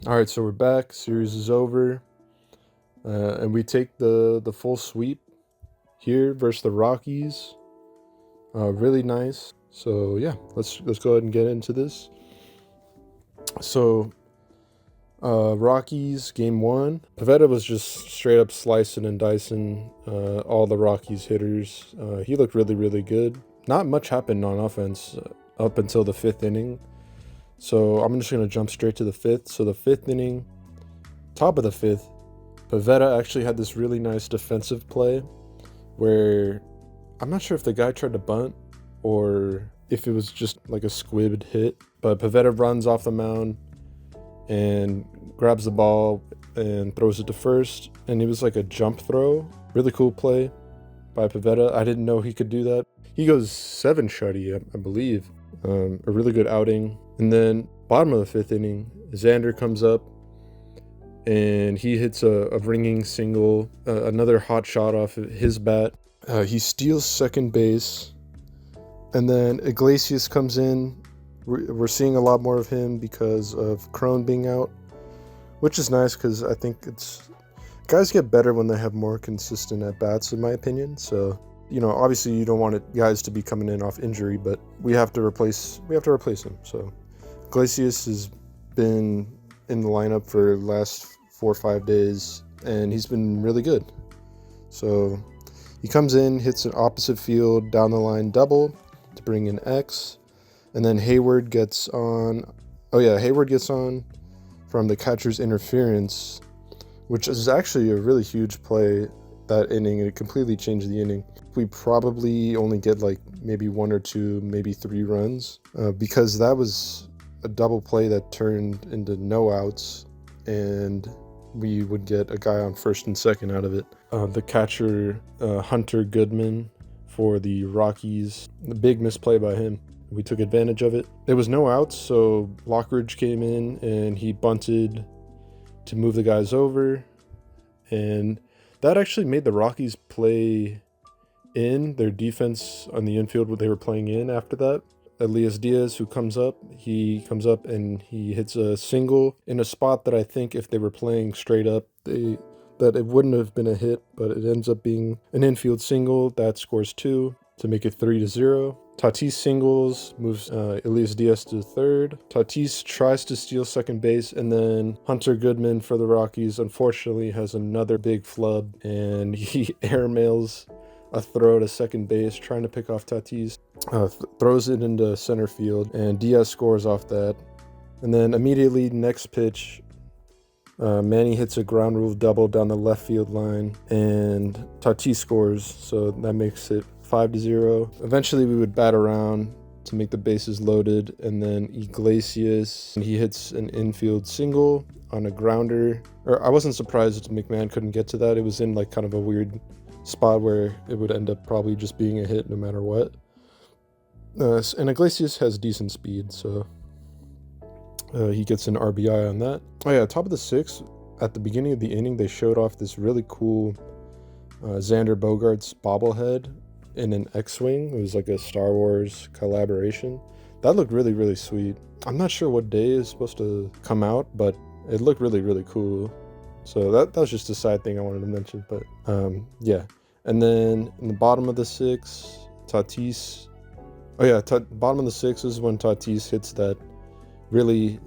All right, so we're back. Series is over, and we take the full sweep here versus the Rockies. Really nice. So yeah, let's go ahead and get into this. So Rockies game one. Pavetta was just straight up slicing and dicing all the Rockies hitters. He looked really good. Not much happened on offense up until the fifth inning. So I'm just gonna jump straight to the fifth. So the fifth inning, top of the fifth, Pavetta actually had this really nice defensive play where I'm not sure if the guy tried to bunt or if it was just like a squib hit, but Pavetta runs off the mound and grabs the ball and throws it to first, and it was like a jump throw. Really cool play by Pavetta. I didn't know he could do that. He goes 7 shutty, I believe. A really good outing. And then bottom of the fifth inning, Xander comes up and he hits a ringing single, another hot shot off of his bat. He steals second base, and then Iglesias comes in. We're seeing a lot more of him because of Crone being out, which is nice because I think guys get better when they have more consistent at bats, in my opinion. So obviously you don't want guys to be coming in off injury, but we have to replace him. So Iglesias has been in the lineup for the last 4 or 5 days, and he's been really good. So he comes in, hits an opposite field down the line double to bring in X, and then Hayward gets on. Hayward gets on from the catcher's interference, which is actually a really huge play that inning. It completely changed the inning. We probably only get like maybe 1 or 2, maybe 3 runs because that was a double play that turned into no outs, and we would get a guy on first and second out of it. The catcher, Hunter Goodman for the Rockies, the big misplay by him. We took advantage of it. There was no outs, so Lockridge came in and he bunted to move the guys over, and that actually made the Rockies play in their defense on the infield what they were playing in after that. Elias Diaz, who comes up and he hits a single in a spot that I think if they were playing straight up, that it wouldn't have been a hit, but it ends up being an infield single that scores 2 to make it 3-0. Tatis singles, moves Elias Diaz to third. Tatis tries to steal second base, and then Hunter Goodman for the Rockies unfortunately has another big flub, and he airmails a throw to second base, trying to pick off Tatis. Throws it into center field, and Diaz scores off that. And then immediately next pitch, Manny hits a ground rule double down the left field line, and Tatis scores, so that makes it 5-0. Eventually we would bat around to make the bases loaded, and then Iglesias, he hits an infield single on a grounder. I wasn't surprised that McMahon couldn't get to that. It was in like kind of a weird spot where it would end up probably just being a hit no matter what. And Iglesias has decent speed, so he gets an RBI on that. Top of the 6th, at the beginning of the inning, they showed off this really cool Xander Bogaerts bobblehead in an X-Wing. It was like a Star Wars collaboration. That looked really sweet. I'm not sure what day is supposed to come out, but it looked really cool. So that was just a side thing I wanted to mention, but yeah. And then in the bottom of the 6th, Tatis. Bottom of the 6th is when Tatis hits that really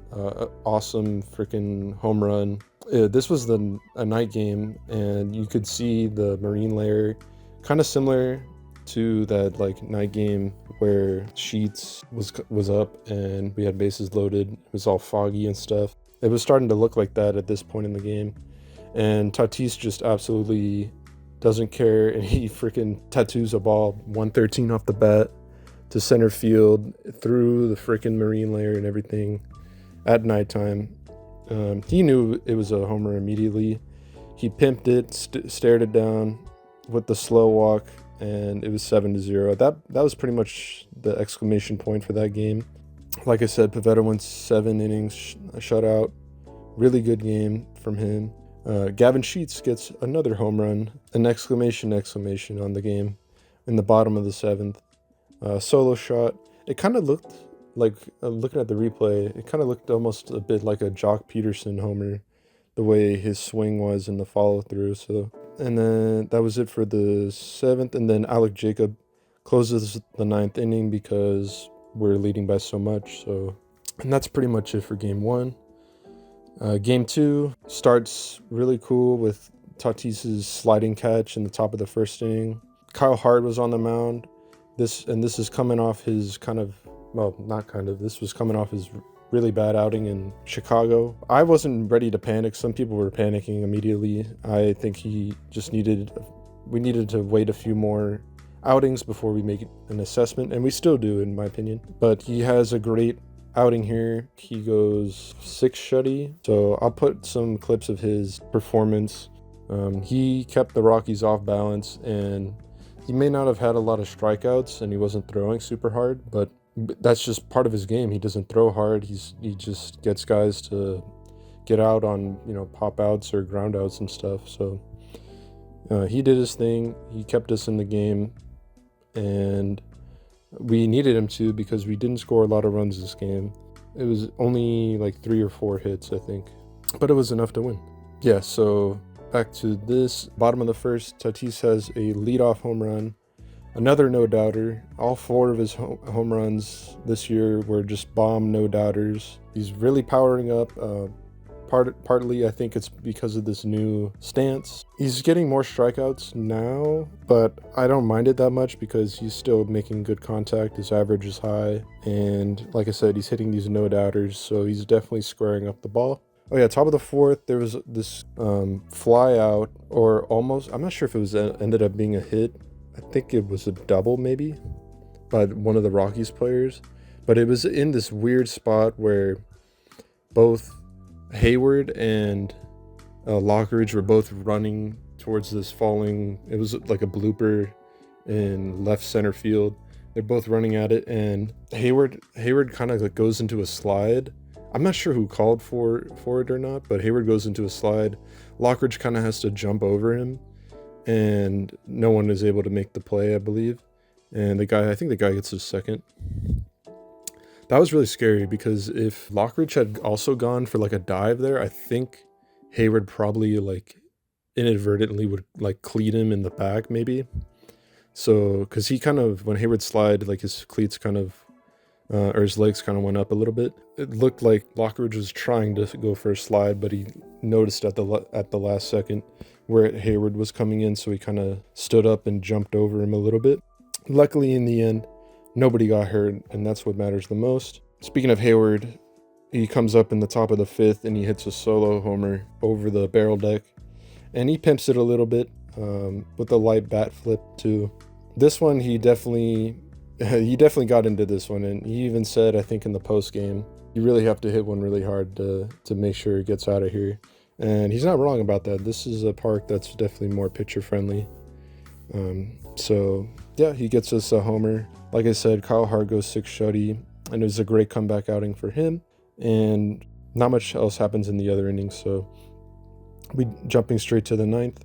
awesome freaking home run. This was a night game, and you could see the marine layer, kind of similar to that like night game where Sheets was up and we had bases loaded. It was all foggy and stuff. It was starting to look like that at this point in the game, and Tatis just absolutely doesn't care, and he freaking tattoos a ball 113 off the bat to center field through the freaking marine layer and everything at nighttime. He knew it was a homer immediately. He pimped it, stared it down with the slow walk, and it was 7-0. That was pretty much the exclamation point for that game. Like I said, Pavetta went 7 innings, a shutout. Really good game from him. Gavin Sheets gets another home run, an exclamation on the game in the bottom of the 7th. Solo shot. It kind of looked like looking at the replay, it kind of looked almost a bit like a Jock Peterson homer, the way his swing was in the follow through. So, and then that was it for the 7th, and then Alec Jacob closes the 9th inning because we're leading by so much. So, and that's pretty much it for game 1. Game 2 starts really cool with Tatis's sliding catch in the top of the 1st inning. Kyle Hart was on the mound. This is coming off his this was coming off his really bad outing in Chicago. I wasn't ready to panic. Some people were panicking immediately. I think we needed to wait a few more outings before we make an assessment, and we still do, in my opinion. But he has a great outing here. He goes 6 shutty. So I'll put some clips of his performance. He kept the Rockies off balance, and he may not have had a lot of strikeouts, and he wasn't throwing super hard, but that's just part of his game. He doesn't throw hard. He just gets guys to get out on, pop outs or ground outs and stuff. So he did his thing. He kept us in the game, and we needed him to because we didn't score a lot of runs this game. It was only like 3 or 4 hits, I think, but it was enough to win. Yeah, so back to this. Bottom of the 1st, Tatis has a leadoff home run. Another no-doubter. All 4 of his home runs this year were just bomb no-doubters. He's really powering up. Partly, I think it's because of this new stance. He's getting more strikeouts now, but I don't mind it that much because he's still making good contact. His average is high, and like I said, he's hitting these no-doubters, so he's definitely squaring up the ball. Oh yeah, top of the 4th, there was this fly out, or almost, I'm not sure if it was ended up being a hit. I think it was a double maybe by one of the Rockies players, but it was in this weird spot where both Hayward and Lockridge were both running towards this falling. It was like a blooper in left center field. They're both running at it, and Hayward kind of like goes into a slide. I'm not sure who called for it or not, but Hayward goes into a slide. Lockridge kind of has to jump over him, and no one is able to make the play, I believe. And I think the guy gets his second. That was really scary because if Lockridge had also gone for like a dive there, I think Hayward probably like inadvertently would like cleat him in the back maybe. So, because he kind of, when Hayward slid, like his cleats kind of, or his legs kind of went up a little bit. It looked like Lockridge was trying to go for a slide, but he noticed at the last second where Hayward was coming in, so he kind of stood up and jumped over him a little bit. Luckily, in the end, nobody got hurt, and that's what matters the most. Speaking of Hayward, he comes up in the top of the 5th, and he hits a solo homer over the barrel deck, and he pimps it a little bit with a light bat flip too. This one, he definitely got into this one, and he even said, I think in the post game, you really have to hit one really hard to make sure it gets out of here. And he's not wrong about that. This is a park that's definitely more pitcher friendly. So yeah, he gets us a homer. Like I said, Kyle Hart goes 6 shutty, and it was a great comeback outing for him. And not much else happens in the other innings. So we jumping straight to the 9th.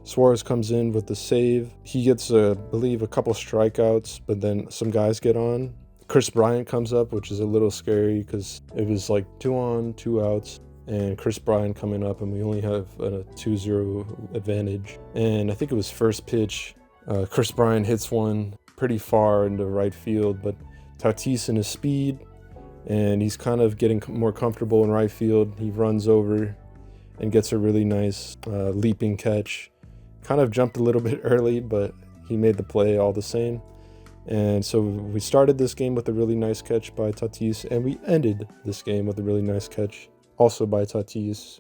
Suarez comes in with the save. He gets, I believe, a couple strikeouts, but then some guys get on. Chris Bryant comes up, which is a little scary because it was like 2 on, 2 outs, and Chris Bryant coming up, and we only have a 2-0 advantage. And I think it was first pitch. Chris Bryant hits one pretty far into right field, but Tatis in his speed, and he's kind of getting more comfortable in right field. He runs over and gets a really nice leaping catch. Kind of jumped a little bit early, but he made the play all the same. And so we started this game with a really nice catch by Tatis, and we ended this game with a really nice catch also by Tatis.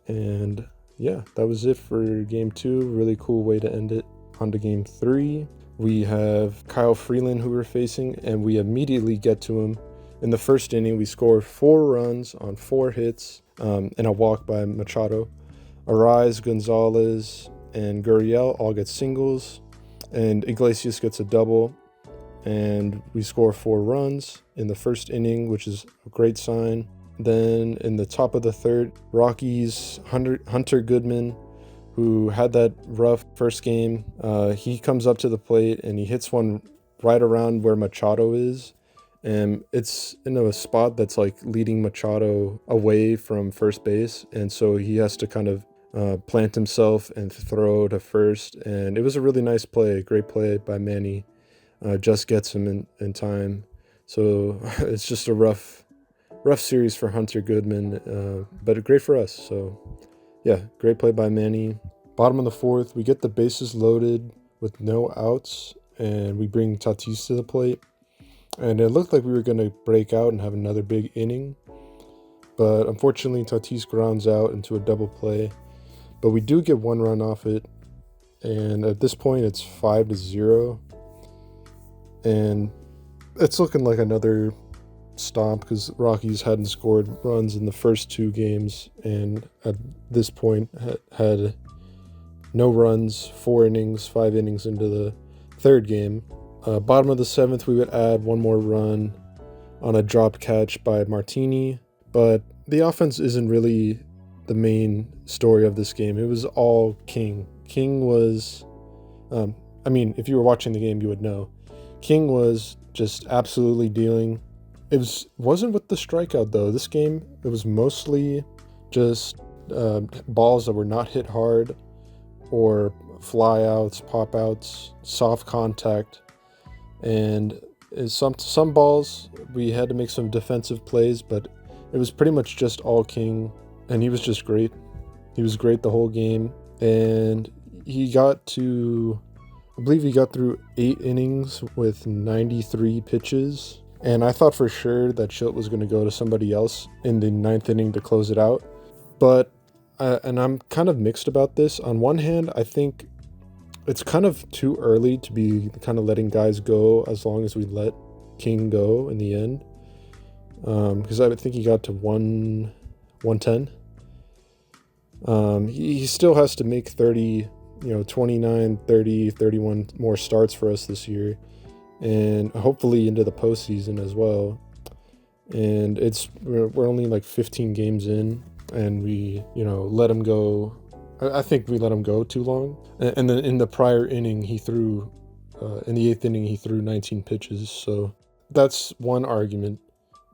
And yeah, that was it for game 2. Really cool way to end it. On to game 3. We have Kyle Freeland who we're facing, and we immediately get to him. In the first inning, we score 4 runs on 4 hits and a walk by Machado. Arise, Gonzalez, and Gurriel all get singles, and Iglesias gets a double, and we score 4 runs in the first inning, which is a great sign. Then in the top of the 3rd, Rockies, Hunter Goodman, who had that rough first game, he comes up to the plate and he hits one right around where Machado is, and it's in a spot that's like leading Machado away from first base, and so he has to kind of plant himself and throw to first. And it was a really nice play, great play by Manny. Just gets him in time. So it's just a rough series for Hunter Goodman, but great for us. So yeah, great play by Manny. Bottom of the fourth, we get the bases loaded with no outs, and we bring Tatis to the plate. And it looked like we were going to break out and have another big inning. But unfortunately, Tatis grounds out into a double play. But we do get one run off it. And at this point, it's 5-0. And it's looking like another stomp because Rockies hadn't scored runs in the first two games. And at this point, had no runs, 4 innings, 5 innings into the third game. Bottom of the seventh, we would add one more run on a drop catch by Martini. But the offense isn't really the main story of this game. It was all King. King was, if you were watching the game, you would know. King was just absolutely dealing. It wasn't with the strikeout, though. This game, it was mostly just balls that were not hit hard or flyouts, pop-outs, soft contact. And some balls, we had to make some defensive plays, but it was pretty much just all King, and he was just great. He was great the whole game, and I believe he got through 8 innings with 93 pitches, and I thought for sure that Schilt was going to go to somebody else in the 9th inning to close it out. But, and I'm kind of mixed about this. On one hand, I think it's kind of too early to be kind of letting guys go as long as we let King go in the end. Because I think he got to 110. He still has to make 30, 29, 30, 31 more starts for us this year. And hopefully into the postseason as well. And we're only like 15 games in, and we, let him go. I think we let him go too long. And then in the prior inning, he threw, in the 8th inning, he threw 19 pitches. So that's one argument.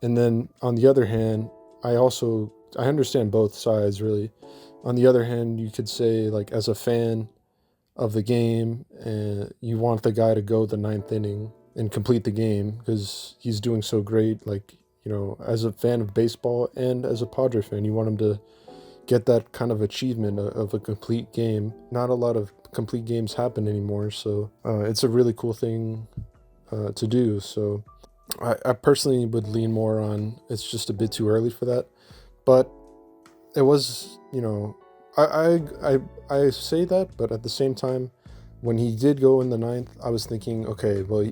And then on the other hand, I understand both sides really. On the other hand, you could say, like, as a fan of the game, you want the guy to go the 9th inning and complete the game because he's doing so great. Like, as a fan of baseball and as a Padre fan, you want him to get that kind of achievement of a complete game. Not a lot of complete games happen anymore, so it's a really cool thing to do. So I personally would lean more on it's just a bit too early for that, but it was, I say that, but at the same time, when he did go in the 9th, I was thinking, okay, well,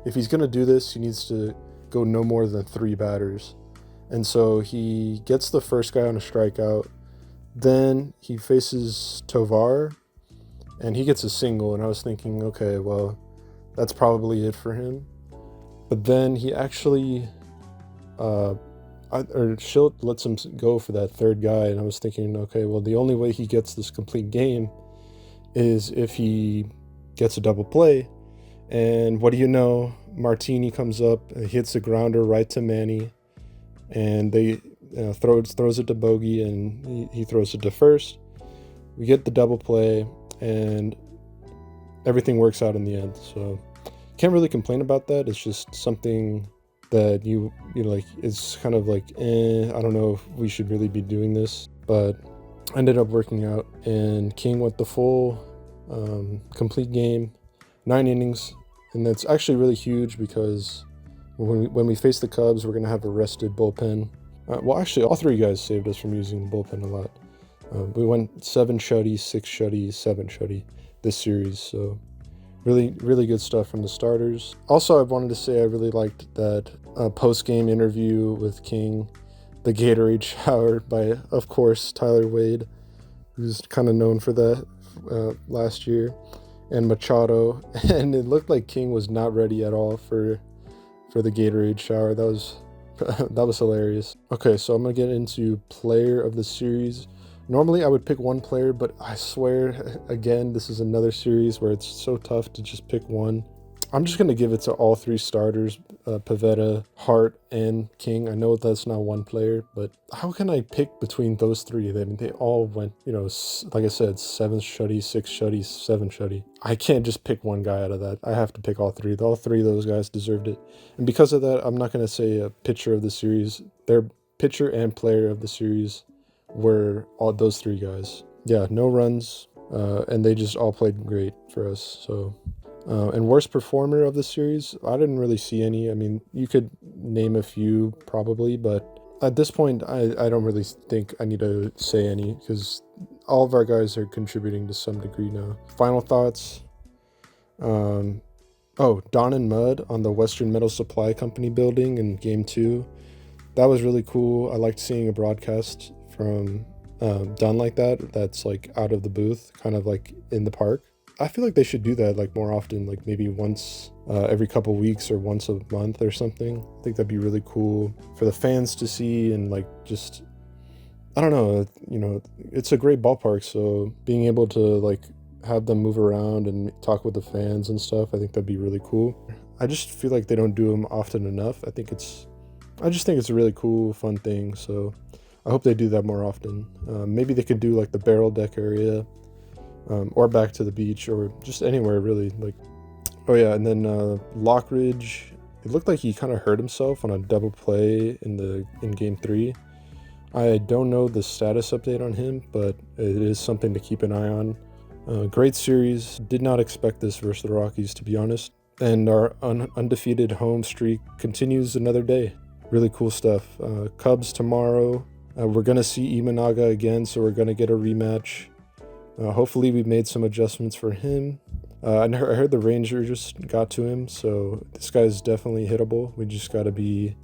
if he's gonna do this, he needs to go no more than 3 batters. And so he gets the first guy on a strikeout. Then he faces Tovar, and he gets a single, and I was thinking, okay, well, that's probably it for him. But then he actually, Schilt lets him go for that third guy, and I was thinking, okay, well, the only way he gets this complete game is if he gets a double play. And what do you know? Martini comes up, hits a grounder right to Manny, and they throws it to Bogey, and he throws it to first. We get the double play, and everything works out in the end. So can't really complain about that. It's just something that you like, it's kind of like, I don't know if we should really be doing this, but ended up working out. And King went the full complete game, 9 innings, and that's actually really huge because when we face the Cubs, we're going to have a rested bullpen. Well, actually, all 3 guys saved us from using the bullpen a lot. We went 7 shutty, 6 shutty, 7 shutty this series. So really, really good stuff from the starters. Also, I wanted to say I really liked that post-game interview with King, the Gatorade shower by, of course, Tyler Wade, who's kind of known for that last year, and Machado. And it looked like King was not ready at all for the Gatorade shower. That was hilarious. Okay, so I'm gonna get into player of the series. Normally I would pick one player, but I swear, again, this is another series where it's so tough to just pick one. I'm just going to give it to all three starters, Pavetta, Hart, and King. I know that's not one player, but how can I pick between those three? I mean, they all went, like I said, 7 shutty, 6 shutty, 7 shutty. I can't just pick one guy out of that. I have to pick all three. All three of those guys deserved it. And because of that, I'm not going to say a pitcher of the series. Their pitcher and player of the series were all those three guys. Yeah, no runs, and they just all played great for us, so... and worst performer of the series, I didn't really see any. I mean, you could name a few probably, but at this point, I don't really think I need to say any because all of our guys are contributing to some degree now. Final thoughts. Oh, Dawn and Mud on the Western Metal Supply Company building in Game 2. That was really cool. I liked seeing a broadcast from done like that. That's like out of the booth, kind of like in the park. I feel like they should do that like more often, like maybe once every couple weeks or once a month or something. I think that'd be really cool for the fans to see, and like just, I don't know, it's a great ballpark, so being able to like have them move around and talk with the fans and stuff, I think that'd be really cool. I just feel like they don't do them often enough. I just think it's a really cool, fun thing, so I hope they do that more often. Maybe they could do like the barrel deck area, or back to the beach, or just anywhere really. Like, oh yeah, and then Lockridge, it looked like he kind of hurt himself on a double play in game 3. I don't know the status update on him, but it is something to keep an eye on. Great series. Did not expect this versus the Rockies, to be honest. And our undefeated home streak continues another day. Really cool stuff. Cubs tomorrow. We're gonna see Imanaga again, so we're gonna get a rematch. Hopefully we made some adjustments for him. I heard the Ranger just got to him, so this guy's definitely hittable. We just got to be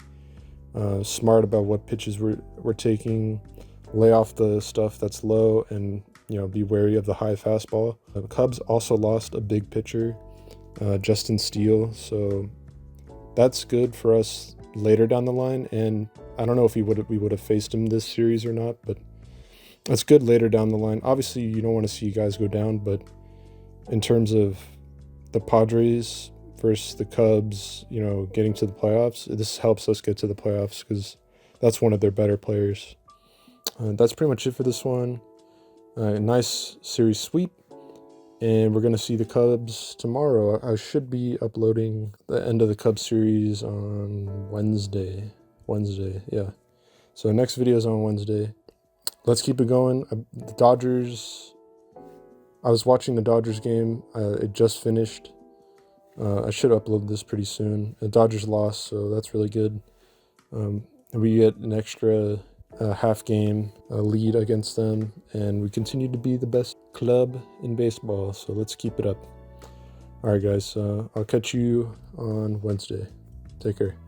smart about what pitches we're taking, lay off the stuff that's low, and be wary of the high fastball. The Cubs also lost a big pitcher, Justin Steele, so that's good for us later down the line. And I don't know if we would have faced him this series or not, but it's good later down the line. Obviously, you don't want to see guys go down, but in terms of the Padres versus the Cubs, getting to the playoffs, this helps us get to the playoffs because that's one of their better players. That's pretty much it for this one. Nice series sweep, and we're going to see the Cubs tomorrow. I should be uploading the end of the Cubs series on Wednesday, yeah. So next video is on Wednesday. Let's keep it going. The Dodgers, I was watching the Dodgers game. It just finished. I should upload this pretty soon. The Dodgers lost, so that's really good. We get an extra half game lead against them, and we continue to be the best club in baseball, so let's keep it up. All right, guys, I'll catch you on Wednesday. Take care.